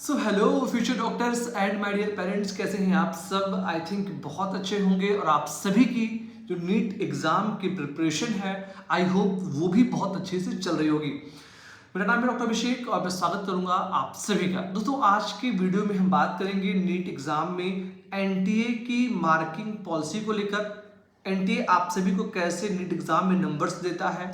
So hello future doctors and my dear parents, कैसे हैं आप सब। आई थिंक बहुत अच्छे होंगे और आप सभी की जो नीट एग्जाम की प्रिपरेशन है आई होप वो भी बहुत अच्छे से चल रही होगी। मेरा नाम है डॉक्टर अभिषेक और मैं स्वागत करूंगा आप सभी का। दोस्तों, आज की वीडियो में हम बात करेंगे नीट एग्जाम में एनटीए की मार्किंग पॉलिसी को लेकर। एनटीए आप सभी को कैसे नीट एग्जाम में नंबर्स देता है,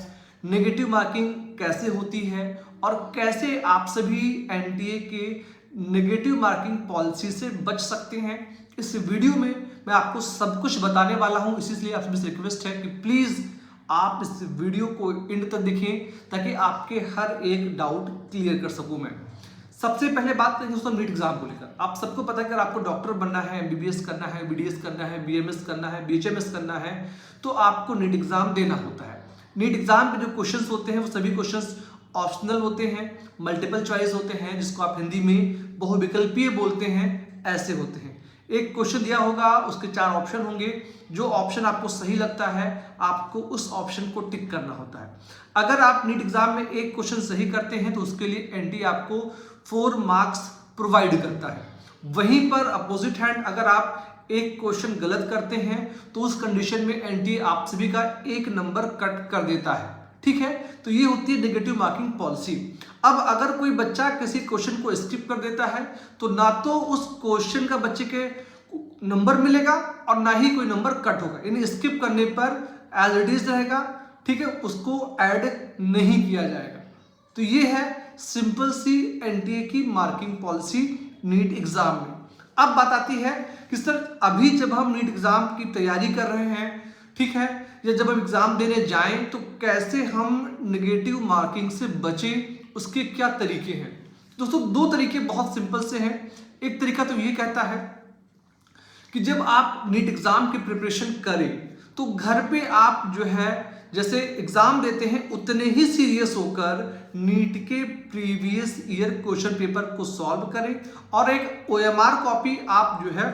नेगेटिव मार्किंग कैसे होती है और कैसे आप सभी एनटीए के नेगेटिव मार्किंग पॉलिसी से बच सकते हैं। इस वीडियो में मैं आपको सब कुछ बताने वाला हूं, इसलिए आप सभी से रिक्वेस्ट है कि प्लीज आप इस वीडियो को एंड तक देखें ताकि आपके हर एक डाउट क्लियर कर सकूं मैं। सबसे पहले बात करेंगे दोस्तों नीट एग्जाम को लेकर। आप सबको पता है कि अगर आपको डॉक्टर बनना है, एमबीबीएस करना है, बीडीएस करना है, बीएमएस करना है, बीएचएमएस करना है, तो आपको नीट एग्जाम देना होता है। नीट एग्जाम के जो क्वेश्चंस होते हैं वो सभी क्वेश्चंस ऑप्शनल होते हैं, मल्टीपल चॉइस होते हैं, जिसको आप हिंदी में बहुविकल्पीय बोलते हैं, ऐसे होते हैं। एक क्वेश्चन दिया होगा, उसके 4 ऑप्शन होंगे। जो ऑप्शन आपको सही लगता है आपको उस ऑप्शन को टिक करना होता है। अगर आप नीट एग्जाम में एक क्वेश्चन सही करते हैं तो उसके लिए एनटीए आपको 4 मार्क्स प्रोवाइड करता है। वहीं पर अपोजिट हैंड अगर आप एक क्वेश्चन गलत करते हैं तो उस कंडीशन में एनटीए आप सभी का 1 नंबर कट कर देता है। ठीक है, तो ये होती है नेगेटिव मार्किंग पॉलिसी। अब अगर कोई बच्चा किसी क्वेश्चन को स्किप कर देता है तो ना तो उस क्वेश्चन का बच्चे के नंबर मिलेगा और ना ही कोई नंबर कट होगा, यानी स्किप करने पर एज इट इज रहेगा। ठीक है, उसको ऐड नहीं किया जाएगा। तो ये है सिंपल सी एनटीए की मार्किंग पॉलिसी नीट एग्जाम में। अब बात आती है कि सर अभी जब हम नीट एग्जाम की तैयारी कर रहे हैं, ठीक है, या जब हम एग्जाम देने जाएं तो कैसे हम नेगेटिव मार्किंग से बचें, उसके क्या तरीके हैं। दोस्तों, 2 तरीके बहुत सिंपल से हैं। एक तरीका तो ये कहता है कि जब आप नीट एग्जाम की प्रिपरेशन करें तो घर पे आप जो है जैसे एग्जाम देते हैं उतने ही सीरियस होकर नीट के प्रीवियस ईयर क्वेश्चन पेपर को सॉल्व करें और एक ओएमआर कॉपी आप जो है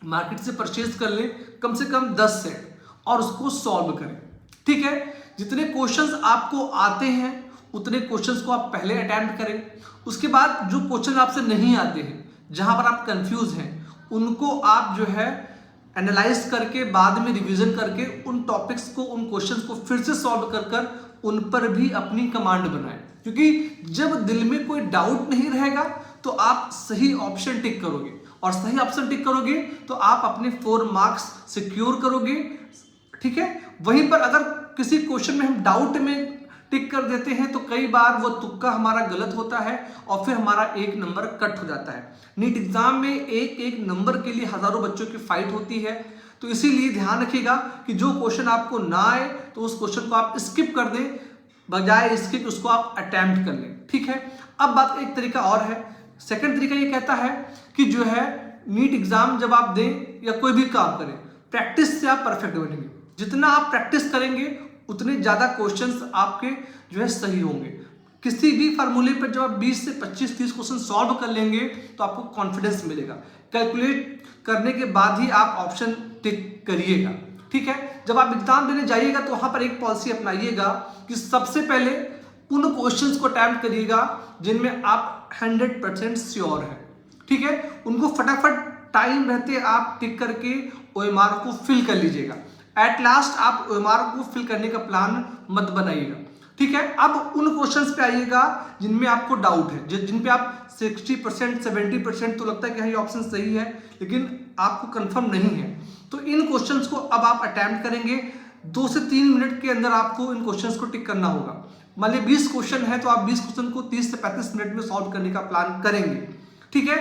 मार्केट से परचेज कर लें, कम से कम 10 सेट, और उसको सॉल्व करें। ठीक है, जितने क्वेश्चंस आपको आते हैं उतने क्वेश्चंस को आप पहले अटेम्प्ट करें। उसके बाद जो क्वेश्चन आपसे नहीं आते हैं, जहां पर आप कंफ्यूज हैं, उनको आप जो है एनालाइज करके बाद में रिवीजन करके उन टॉपिक्स को, उन क्वेश्चंस को फिर से सॉल्व कर कर उन पर भी अपनी कमांड बनाएं। क्योंकि जब दिल में कोई डाउट नहीं रहेगा तो आप सही ऑप्शन टिक करोगे, और सही ऑप्शन टिक करोगे तो आप अपने 4 मार्क्स सिक्योर करोगे। ठीक है, वहीं पर अगर किसी क्वेश्चन में हम डाउट में टिक कर देते हैं तो कई बार वो तुक्का हमारा गलत होता है और फिर हमारा 1 नंबर कट हो जाता है। नीट एग्जाम में एक नंबर के लिए हजारों बच्चों की फाइट होती है, तो इसीलिए ध्यान रखिएगा कि जो क्वेश्चन आपको ना आए तो उस क्वेश्चन को आप स्किप कर दें, बजाय इसके कि उसको आप अटेम्प्ट कर लें। ठीक है, अब बात एक तरीका और है। सेकंड तरीका ये कहता है कि जो है नीट एग्जाम जब आप दें या कोई भी काम करें, प्रैक्टिस से आप परफेक्ट बनेंगे। जितना आप प्रैक्टिस करेंगे उतने ज्यादा क्वेश्चंस आपके जो है सही होंगे। किसी भी फार्मूले पर जब आप 20 से 25-30 क्वेश्चन सॉल्व कर लेंगे तो आपको कॉन्फिडेंस मिलेगा। कैलकुलेट करने के बाद ही आप ऑप्शन टिक करिएगा। ठीक है, जब आप एग्जाम देने जाइएगा तो वहां पर एक पॉलिसी अपनाइएगा कि सबसे पहले उन क्वेश्चंस को अटेम्प्ट करिएगा जिनमें आप 100% श्योर है। ठीक है, उनको फटाफट टाइम रहते आप टिक करके ओएमआर को फिल कर लीजिएगा। एट लास्ट आप ओएमआर को फिल करने का प्लान मत बनाइएगा। ठीक है, अब उन क्वेश्चंस पे आइएगा जिनमें आपको डाउट है, जिन पे आप 60% 70% तो लगता है कि हाँ ये ऑप्शन सही है, लेकिन आपको कंफर्म नहीं है, तो इन क्वेश्चंस को अब आप अटेम्प्ट करेंगे। 2 से 3 मिनट के अंदर आपको इन क्वेश्चंस को टिक करना होगा। मान लीजिए 20 क्वेश्चन है तो आप 20 क्वेश्चन को 30 से 35 मिनट में सॉल्व करने का प्लान करेंगे। ठीक है,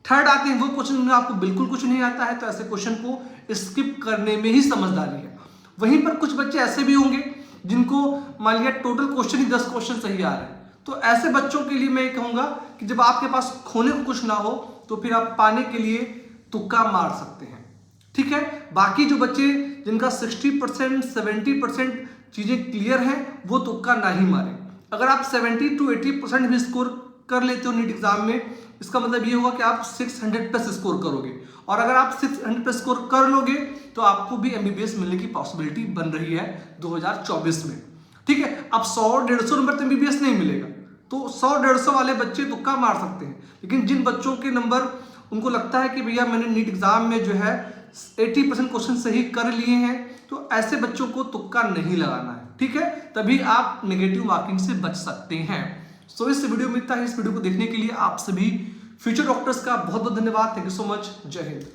थर्ड आते हैं वो क्वेश्चन में आपको बिल्कुल कुछ नहीं आता है, तो ऐसे क्वेश्चन को स्किप करने में ही समझदारी है। वहीं पर कुछ बच्चे ऐसे भी होंगे जिनको मान लिया टोटल क्वेश्चन ही 10 क्वेश्चन सही आ रहे हैं, तो ऐसे बच्चों के लिए मैं ये कहूंगा कि जब आपके पास खोने को कुछ ना हो तो फिर आप पाने के लिए तुक्का मार सकते हैं। ठीक है, बाकी जो बच्चे जिनका 60% 70% चीजें क्लियर हैं वो तुक्का ना ही मारें। अगर आप 70 to 80% भी स्कोर कर लेते हो नीट एग्जाम में, इसका मतलब ये होगा कि आप 600 प्लस स्कोर करोगे, और अगर आप 600 प्लस स्कोर कर लोगे तो आपको भी एमबीबीएस मिलने की पॉसिबिलिटी बन रही है 2024 में। ठीक है, अब 100-150 नंबर तो एमबीबीएस नहीं मिलेगा, तो 100-150 वाले बच्चे तुक्का मार सकते हैं, लेकिन जिन बच्चों के नंबर उनको लगता है कि भैया मैंने नीट एग्जाम में जो है 80% क्वेश्चन सही कर लिए हैं, तो ऐसे बच्चों को तुक्का नहीं लगाना है, ठीक है। तभी आप नेगेटिव मार्किंग से बच सकते हैं। सो इस वीडियो में इतना ही। इस वीडियो को देखने के लिए आप सभी फ्यूचर डॉक्टर्स का बहुत बहुत धन्यवाद। Thank you so much. जय हिंद।